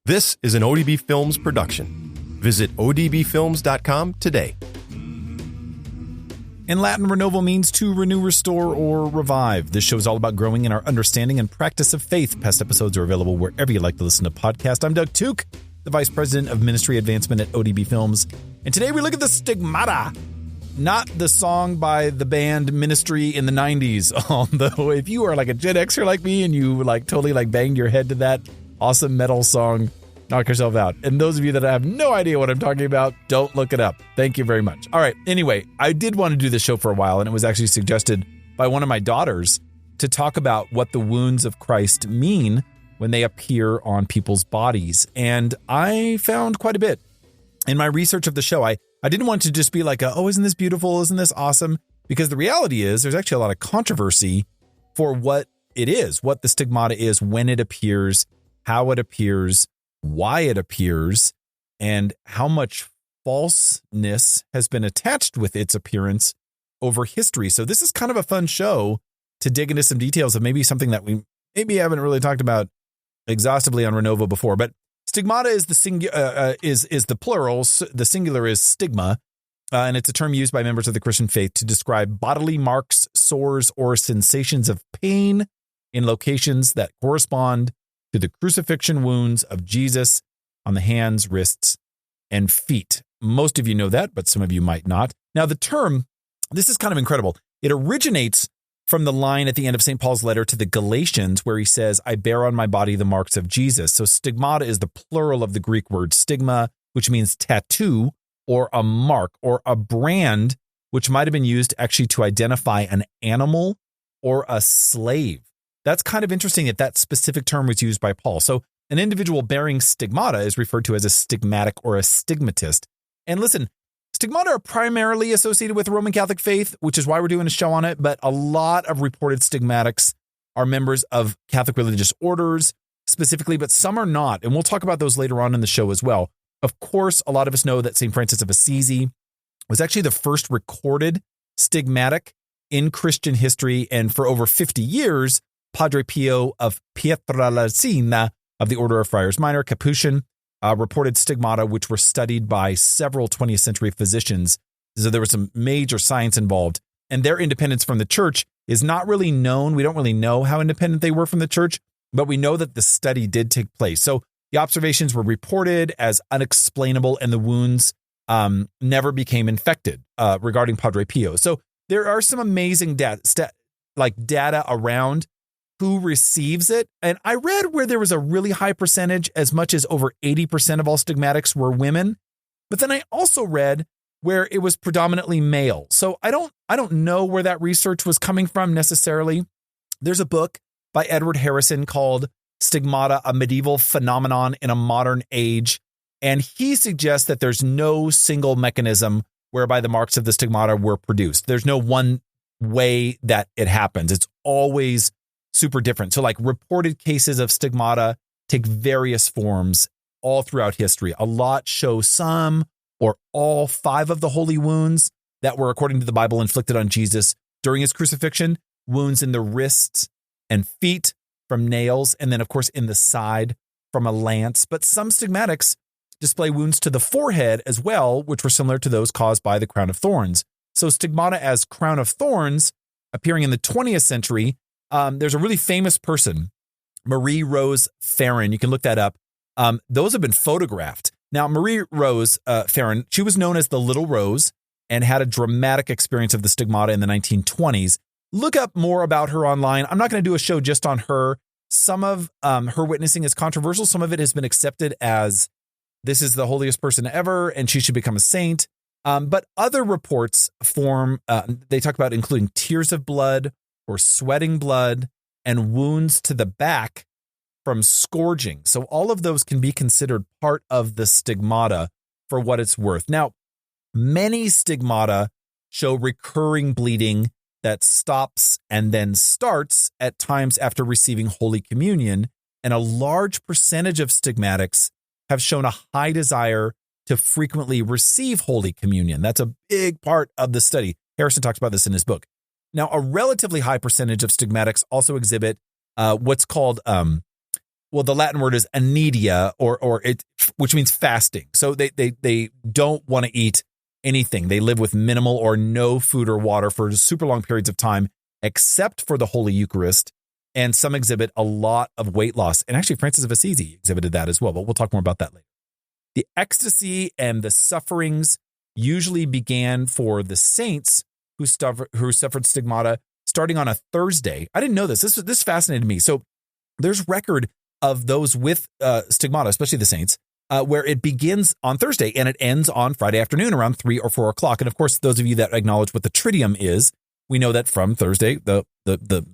This is an ODB Films production. Visit odbfilms.com today. In Latin, Renovo means to renew, restore, or revive. This show is all about growing in our understanding and practice of faith. Past episodes are available wherever you like to listen to podcasts. I'm Doug Tuke, the Vice President of Ministry Advancement at ODB Films. And today we look at the Stigmata, not the song by the band Ministry in the 90s. Although if you are like a Gen Xer like me and you totally banged your head to that awesome metal song, knock yourself out. And those of you that have no idea what I'm talking about, don't look it up. Thank you very much. All right. Anyway, I did want to do this show for a while, and it was actually suggested by one of my daughters to talk about what the wounds of Christ mean when they appear on people's bodies. And I found quite a bit in my research of the show. I didn't want to just be like, oh, isn't this beautiful? Isn't this awesome? Because the reality is there's actually a lot of controversy for what it is, what the stigmata is, when it appears, how it appears, why it appears, and how much falseness has been attached with its appearance over history. So this is kind of a fun show to dig into some details of maybe something that we maybe haven't really talked about exhaustively on Renovo before. But stigmata is the plural. The singular is stigma, and it's a term used by members of the Christian faith to describe bodily marks, sores, or sensations of pain in locations that correspond to the crucifixion wounds of Jesus on the hands, wrists, and feet. Most of you know that, but some of you might not. Now, the term, this is kind of incredible. It originates from the line at the end of St. Paul's letter to the Galatians, where he says, I bear on my body the marks of Jesus. So stigmata is the plural of the Greek word stigma, which means tattoo or a mark or a brand, which might have been used actually to identify an animal or a slave. That's kind of interesting that specific term was used by Paul. So an individual bearing stigmata is referred to as a stigmatic or a stigmatist. And listen, stigmata are primarily associated with the Roman Catholic faith, which is why we're doing a show on it. But a lot of reported stigmatics are members of Catholic religious orders specifically, but some are not. And we'll talk about those later on in the show as well. Of course, a lot of us know that St. Francis of Assisi was actually the first recorded stigmatic in Christian history. And for over 50 years, Padre Pio of Pietrelcina of the Order of Friars Minor, Capuchin, reported stigmata, which were studied by several 20th century physicians. So there was some major science involved, and their independence from the church is not really known. We don't really know how independent they were from the church, but we know that the study did take place. So the observations were reported as unexplainable, and the wounds never became infected regarding Padre Pio. So there are some amazing data around who receives it. And I read where there was a really high percentage, as much as over 80% of all stigmatics were women. But then I also read where it was predominantly male. So I don't know where that research was coming from necessarily. There's a book by Edward Harrison called Stigmata, a Medieval Phenomenon in a Modern Age. And he suggests that there's no single mechanism whereby the marks of the stigmata were produced. There's no one way that it happens. It's always super different. So reported cases of stigmata take various forms all throughout history. A lot show some or all 5 of the holy wounds that were, according to the Bible, inflicted on Jesus during his crucifixion. Wounds in the wrists and feet from nails, and then, of course, in the side from a lance. But some stigmatics display wounds to the forehead as well, which were similar to those caused by the crown of thorns. So stigmata as crown of thorns appearing in the 20th century. There's a really famous person, Marie Rose Farron. You can look that up. Those have been photographed. Now, Marie Rose Farron, she was known as the Little Rose and had a dramatic experience of the stigmata in the 1920s. Look up more about her online. I'm not going to do a show just on her. Some of her witnessing is controversial. Some of it has been accepted as this is the holiest person ever and she should become a saint. But other reports they talk about including tears of blood, or sweating blood, and wounds to the back from scourging. So all of those can be considered part of the stigmata for what it's worth. Now, many stigmata show recurring bleeding that stops and then starts at times after receiving Holy Communion, and a large percentage of stigmatics have shown a high desire to frequently receive Holy Communion. That's a big part of the study. Harrison talks about this in his book. Now, a relatively high percentage of stigmatics also exhibit what's called well, the Latin word is anidia, which means fasting. So they don't want to eat anything. They live with minimal or no food or water for super long periods of time, except for the Holy Eucharist. And some exhibit a lot of weight loss. And actually, Francis of Assisi exhibited that as well, but we'll talk more about that later. The ecstasy and the sufferings usually began for the saints who suffered stigmata starting on a Thursday. I didn't know this. This fascinated me. So there's record of those with stigmata, especially the saints, where it begins on Thursday and it ends on Friday afternoon around 3 or 4 o'clock. And of course, those of you that acknowledge what the Triduum is, we know that from Thursday, the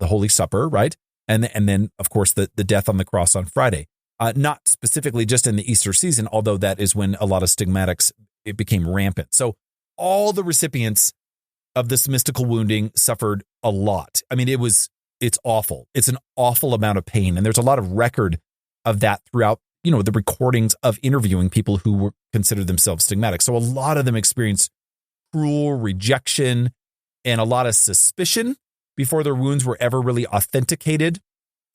Holy Supper, right? And then, of course, the death on the cross on Friday. Not specifically just in the Easter season, although that is when a lot of stigmatics, it became rampant. So all the recipients of this mystical wounding suffered a lot. I mean, it's awful. It's an awful amount of pain. And there's a lot of record of that throughout, the recordings of interviewing people who were considered themselves stigmatic. So a lot of them experienced cruel rejection and a lot of suspicion before their wounds were ever really authenticated.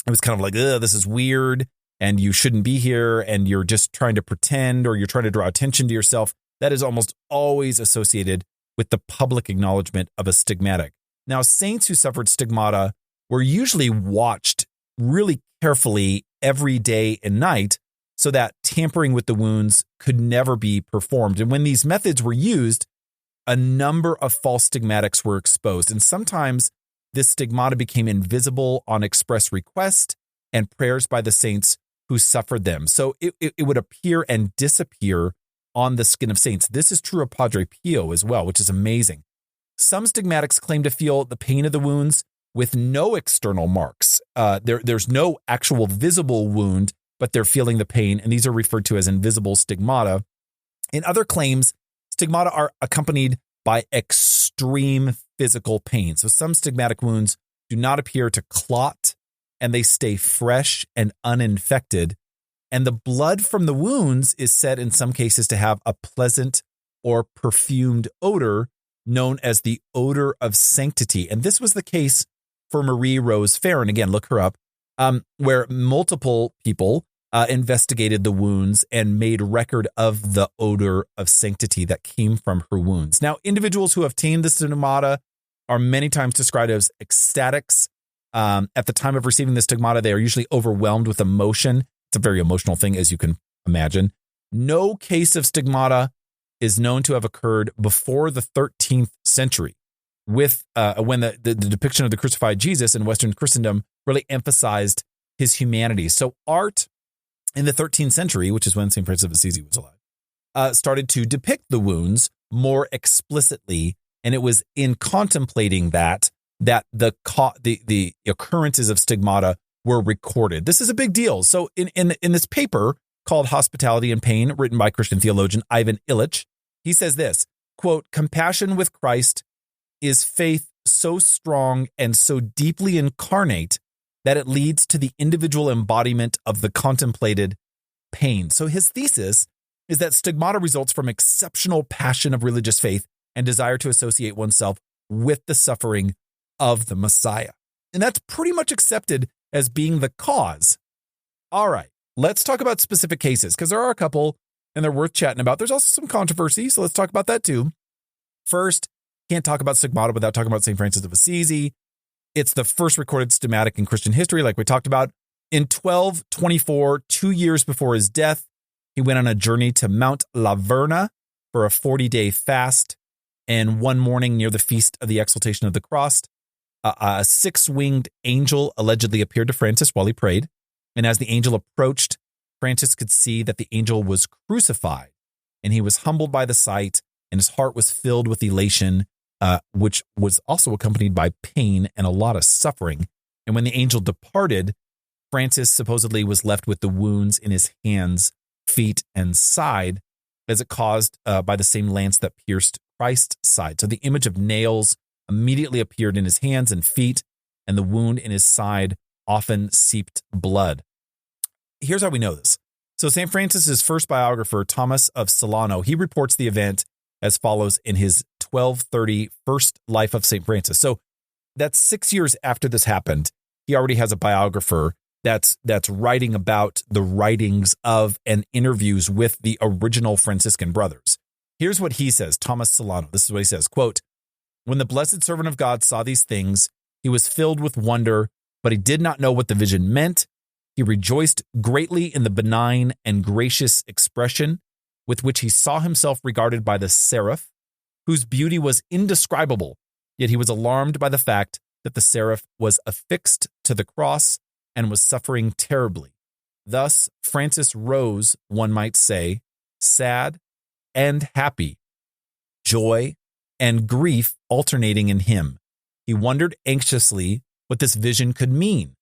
It was kind of like, this is weird and you shouldn't be here and you're just trying to pretend or you're trying to draw attention to yourself. That is almost always associated with the public acknowledgement of a stigmatic. Now, saints who suffered stigmata were usually watched really carefully every day and night so that tampering with the wounds could never be performed. And when these methods were used, a number of false stigmatics were exposed. And sometimes this stigmata became invisible on express request and prayers by the saints who suffered them. So it would appear and disappear on the skin of saints. This is true of Padre Pio as well, which is amazing. Some stigmatics claim to feel the pain of the wounds with no external marks. There's no actual visible wound, but they're feeling the pain, and these are referred to as invisible stigmata. In other claims, stigmata are accompanied by extreme physical pain. So some stigmatic wounds do not appear to clot, and they stay fresh and uninfected. And the blood from the wounds is said in some cases to have a pleasant or perfumed odor known as the odor of sanctity. And this was the case for Marie Rose Farron. Again, look her up, where multiple people investigated the wounds and made record of the odor of sanctity that came from her wounds. Now, individuals who have obtained the stigmata are many times described as ecstatics. At the time of receiving the stigmata, they are usually overwhelmed with emotion. It's a very emotional thing, as you can imagine. No case of stigmata is known to have occurred before the 13th century, with when the depiction of the crucified Jesus in Western Christendom really emphasized his humanity. So art in the 13th century, which is when St. Francis of Assisi was alive, started to depict the wounds more explicitly. And it was in contemplating that the occurrences of stigmata were recorded. This is a big deal. So in this paper called Hospitality and Pain, written by Christian theologian Ivan Illich, he says this, quote, "Compassion with Christ is faith so strong and so deeply incarnate that it leads to the individual embodiment of the contemplated pain." So his thesis is that stigmata results from exceptional passion of religious faith and desire to associate oneself with the suffering of the Messiah. And that's pretty much accepted as being the cause. All right, let's talk about specific cases, because there are a couple and they're worth chatting about. There's also some controversy, so let's talk about that too. First, can't talk about stigmata without talking about St. Francis of Assisi. It's the first recorded stigmatic in Christian history, like we talked about. In 1224, 2 years before his death, he went on a journey to Mount La Verna for a 40-day fast. And one morning near the Feast of the Exaltation of the Cross, a six-winged angel allegedly appeared to Francis while he prayed. And as the angel approached, Francis could see that the angel was crucified. And he was humbled by the sight, and his heart was filled with elation, which was also accompanied by pain and a lot of suffering. And when the angel departed, Francis supposedly was left with the wounds in his hands, feet, and side, as it caused by the same lance that pierced Christ's side. So the image of nails immediately appeared in his hands and feet, and the wound in his side often seeped blood. Here's how we know this. So St. Francis's first biographer, Thomas of Solano, he reports the event as follows in his 1230 First Life of St. Francis. So that's 6 years after this happened. He already has a biographer that's writing about the writings of and interviews with the original Franciscan brothers. Here's what he says, Thomas Solano. This is what he says, quote, "When the blessed servant of God saw these things, he was filled with wonder, but he did not know what the vision meant. He rejoiced greatly in the benign and gracious expression with which he saw himself regarded by the seraph, whose beauty was indescribable, yet he was alarmed by the fact that the seraph was affixed to the cross and was suffering terribly. Thus, Francis rose, one might say, sad and happy, joy and grief alternating in him. He wondered anxiously what this vision could mean,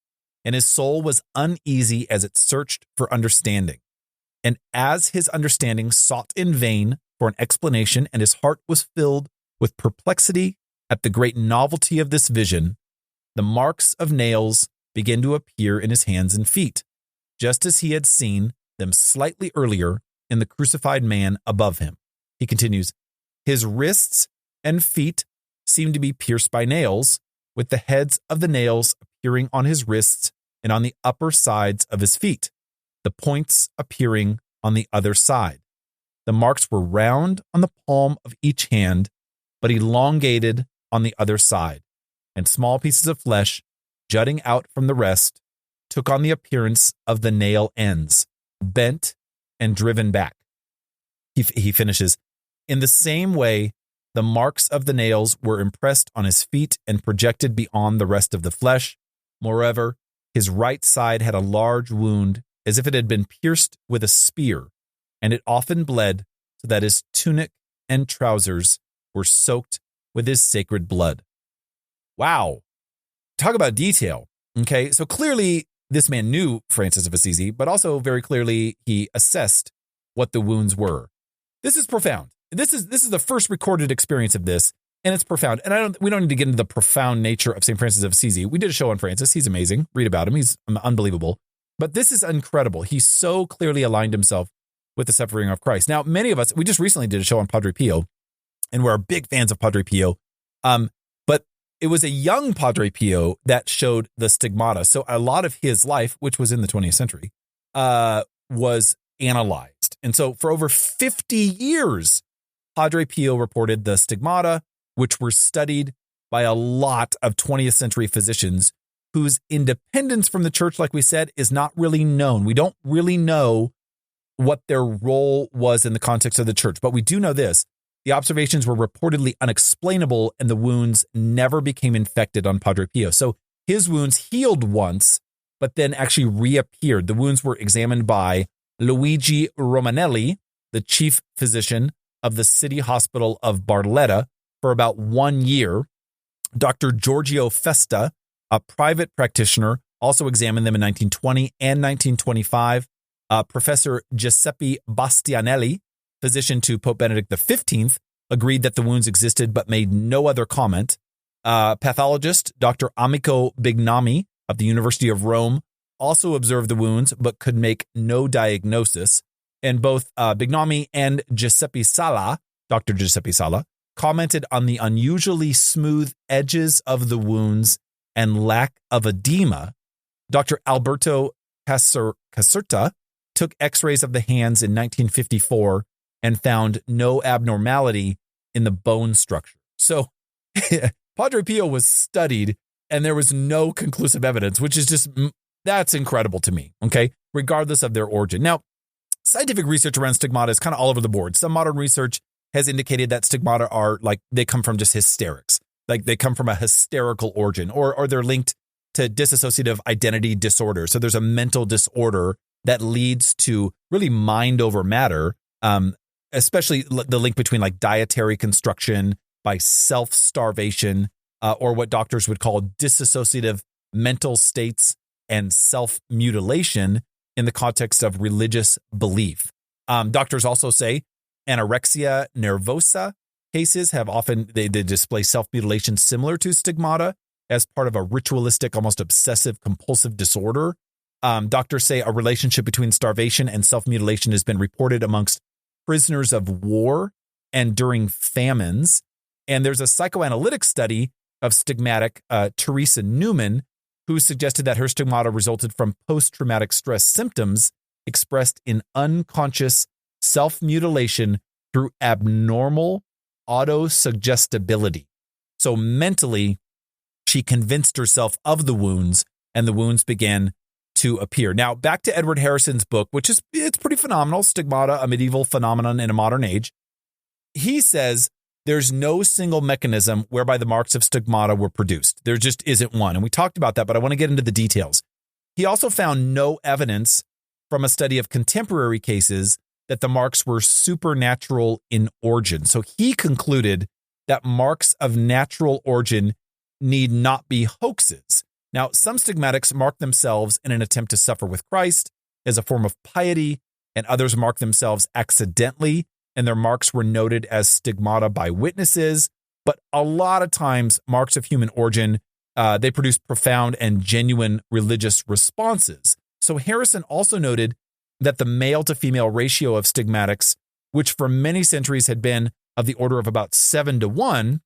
and his soul was uneasy as it searched for understanding. And as his understanding sought in vain for an explanation, and his heart was filled with perplexity at the great novelty of this vision, the marks of nails began to appear in his hands and feet, just as he had seen them slightly earlier in the crucified man above him." He continues, "His wrists and feet seemed to be pierced by nails, with the heads of the nails appearing on his wrists and on the upper sides of his feet, the points appearing on the other side. The marks were round on the palm of each hand, but elongated on the other side, and small pieces of flesh, jutting out from the rest, took on the appearance of the nail ends, bent and driven back." He finishes, "In the same way, the marks of the nails were impressed on his feet and projected beyond the rest of the flesh. Moreover, his right side had a large wound, as if it had been pierced with a spear, and it often bled, so that his tunic and trousers were soaked with his sacred blood." Wow. Talk about detail. Okay, so clearly this man knew Francis of Assisi, but also very clearly he assessed what the wounds were. This is profound. This is the first recorded experience of this, and it's profound. And we don't need to get into the profound nature of St. Francis of Assisi. We did a show on Francis. He's amazing. Read about him. He's unbelievable. But this is incredible. He so clearly aligned himself with the suffering of Christ. Now, many of us, we just recently did a show on Padre Pio, and we're big fans of Padre Pio. But it was a young Padre Pio that showed the stigmata. So a lot of his life, which was in the 20th century, was analyzed. And so for over 50 years, Padre Pio reported the stigmata, which were studied by a lot of 20th century physicians whose independence from the church, like we said, is not really known. We don't really know what their role was in the context of the church, but we do know this. The observations were reportedly unexplainable, and the wounds never became infected on Padre Pio. So his wounds healed once, but then actually reappeared. The wounds were examined by Luigi Romanelli, the chief physician of the city hospital of Barletta, for about 1 year. Dr. Giorgio Festa, a private practitioner, also examined them in 1920 and 1925. Professor Giuseppe Bastianelli, physician to Pope Benedict XV, agreed that the wounds existed but made no other comment. Pathologist Dr. Amico Bignami of the University of Rome also observed the wounds but could make no diagnosis. And both Bignami and Giuseppe Sala, Dr. Giuseppe Sala, commented on the unusually smooth edges of the wounds and lack of edema. Dr. Alberto Caserta took x-rays of the hands in 1954 and found no abnormality in the bone structure. So Padre Pio was studied and there was no conclusive evidence, which is just, that's incredible to me, okay, regardless of their origin. Now, scientific research around stigmata is kind of all over the board. Some modern research has indicated that stigmata are like, they come from just hysterics. Like they come from a hysterical origin, or they're linked to dissociative identity disorder. So there's a mental disorder that leads to really mind over matter, especially the link between like dietary construction by self-starvation, or what doctors would call dissociative mental states and self-mutilation in the context of religious belief. Doctors also say anorexia nervosa cases have often, they display self-mutilation similar to stigmata as part of a ritualistic, almost obsessive compulsive disorder. Doctors say a relationship between starvation and self-mutilation has been reported amongst prisoners of war and during famines. And there's a psychoanalytic study of stigmatic, Teresa Newman, who suggested that her stigmata resulted from post-traumatic stress symptoms expressed in unconscious self-mutilation through abnormal autosuggestibility. So mentally, she convinced herself of the wounds, and the wounds began to appear. Now, back to Edward Harrison's book, which it's pretty phenomenal, Stigmata, a Medieval Phenomenon in a Modern Age. He says there's no single mechanism whereby the marks of stigmata were produced. There just isn't one. And we talked about that, but I want to get into the details. He also found no evidence from a study of contemporary cases that the marks were supernatural in origin. So he concluded that marks of natural origin need not be hoaxes. Now, some stigmatics mark themselves in an attempt to suffer with Christ as a form of piety, and others mark themselves accidentally, and their marks were noted as stigmata by witnesses. But a lot of times, marks of human origin, they produce profound and genuine religious responses. So Harrison also noted that the male to female ratio of stigmatics, which for many centuries had been of the order of about 7-1,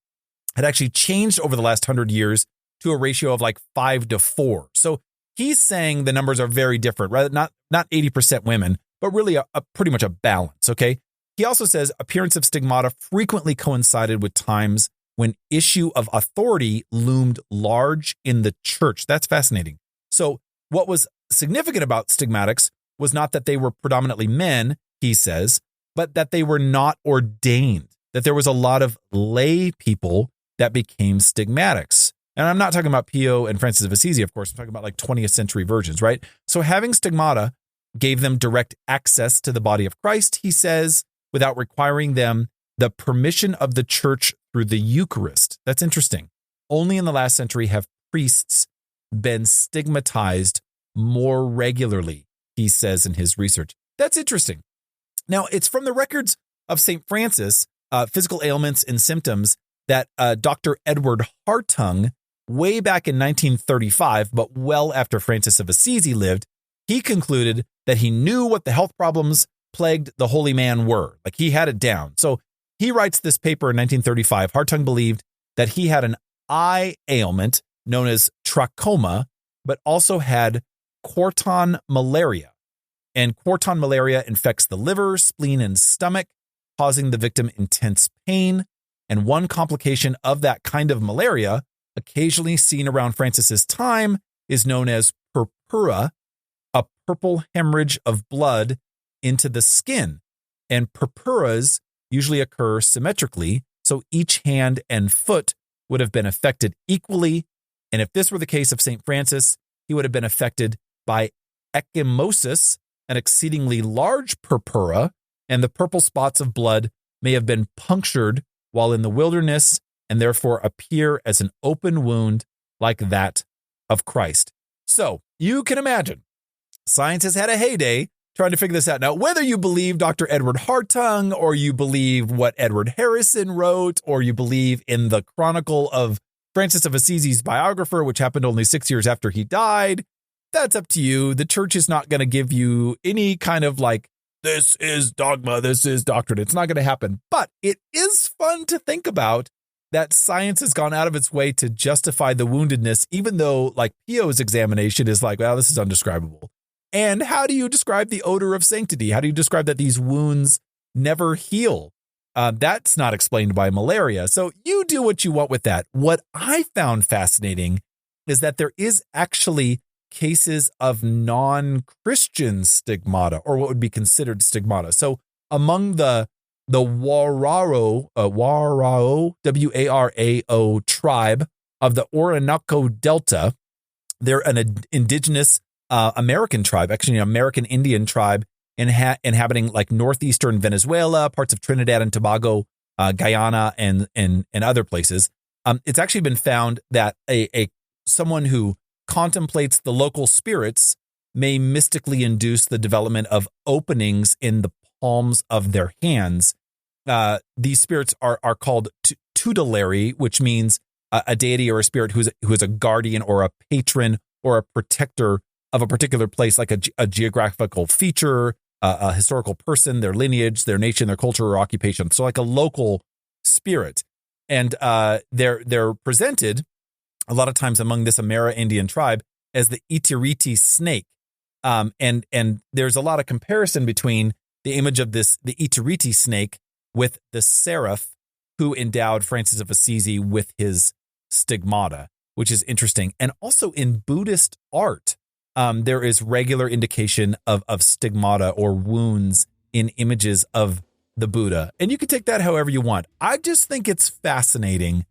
had actually changed over the last 100 years to a ratio of like 5-4. So he's saying the numbers are very different, right? Not 80% women, but really a pretty much a balance, okay? He also says appearance of stigmata frequently coincided with times when issue of authority loomed large in the church. That's fascinating. So what was significant about stigmatics was not that they were predominantly men, he says, but that they were not ordained, that there was a lot of lay people that became stigmatics. And I'm not talking about Pio and Francis of Assisi, of course. I'm talking about like 20th century versions, right? So having stigmata gave them direct access to the body of Christ, he says, without requiring them the permission of the church through the Eucharist. That's interesting. Only in the last century have priests been stigmatized more regularly, he says in his research. That's interesting. Now, it's from the records of St. Francis, physical ailments and symptoms, that Dr. Edward Hartung, way back in 1935, but well after Francis of Assisi lived, he concluded that he knew what the health problems plagued the holy man were. Like he had it down. So he writes this paper in 1935. Hartung believed that he had an eye ailment known as trachoma, but also had quartan malaria. And quartan malaria infects the liver, spleen, and stomach, causing the victim intense pain. And one complication of that kind of malaria, occasionally seen around Francis's time, is known as purpura, a purple hemorrhage of blood into the skin. And purpuras usually occur symmetrically, so each hand and foot would have been affected equally. And if this were the case of St. Francis, he would have been affected by ecchymosis, an exceedingly large purpura, and the purple spots of blood may have been punctured while in the wilderness and therefore appear as an open wound like that of Christ. So you can imagine science has had a heyday trying to figure this out. Now, whether you believe Dr. Edward Hartung or you believe what Edward Harrison wrote or you believe in the chronicle of Francis of Assisi's biographer, which happened only 6 years after he died, that's up to you. The church is not going to give you any kind of like, this is dogma, this is doctrine. It's not going to happen. But it is fun to think about that science has gone out of its way to justify the woundedness, even though like Pio's examination is like, well, this is undescribable. And how do you describe the odor of sanctity? How do you describe that these wounds never heal? That's not explained by malaria. So you do what you want with that. What I found fascinating is that there is actually cases of non-Christian stigmata, or what would be considered stigmata. So among the Warao, W-A-R-A-O tribe of the Orinoco Delta, they're an indigenous American tribe, actually an American Indian tribe inhabiting like northeastern Venezuela, parts of Trinidad and Tobago, Guyana, and other places. It's actually been found that someone who contemplates the local spirits may mystically induce the development of openings in the palms of their hands. These spirits are called tutelary, which means a deity or a spirit who is a guardian or a patron or a protector of a particular place, like a geographical feature, a historical person, their lineage, their nation, their culture, or occupation. So like a local spirit. And they're presented a lot of times among this Amerindian tribe as the Itiriti snake. And there's a lot of comparison between the image of the Itiriti snake with the seraph who endowed Francis of Assisi with his stigmata, which is interesting. And also in Buddhist art, there is regular indication of stigmata or wounds in images of the Buddha. And you can take that however you want. I just think it's fascinating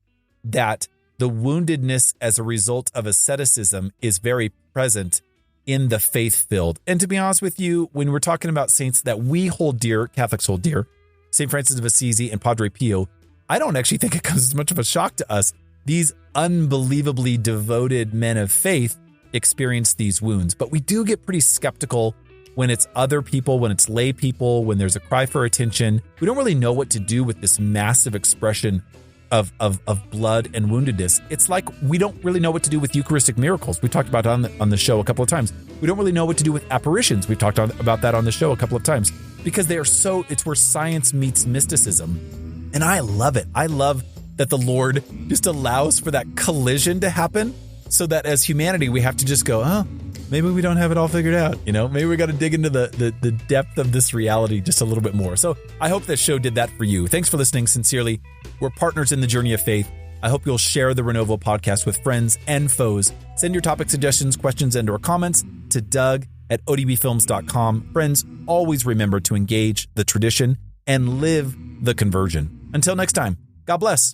that the woundedness as a result of asceticism is very present in the faith field. And to be honest with you, when we're talking about saints that we hold dear, Catholics hold dear, St. Francis of Assisi and Padre Pio, I don't actually think it comes as much of a shock to us. These unbelievably devoted men of faith experience these wounds, but we do get pretty skeptical when it's other people, when it's lay people, when there's a cry for attention. We don't really know what to do with this massive expression of blood and woundedness. It's like we don't really know what to do with Eucharistic miracles. We talked about it on the show a couple of times. We don't really know what to do with apparitions. We've talked about that on the show a couple of times because they are it's where science meets mysticism. And I love it. I love that the Lord just allows for that collision to happen so that as humanity, we have to just go, oh, maybe we don't have it all figured out. Maybe we got to dig into the depth of this reality just a little bit more. So I hope this show did that for you. Thanks for listening. Sincerely, we're partners in the journey of faith. I hope you'll share the Renovo podcast with friends and foes. Send your topic suggestions, questions, and/or comments to doug@odbfilms.com. Friends, always remember to engage the tradition and live the conversion. Until next time, God bless.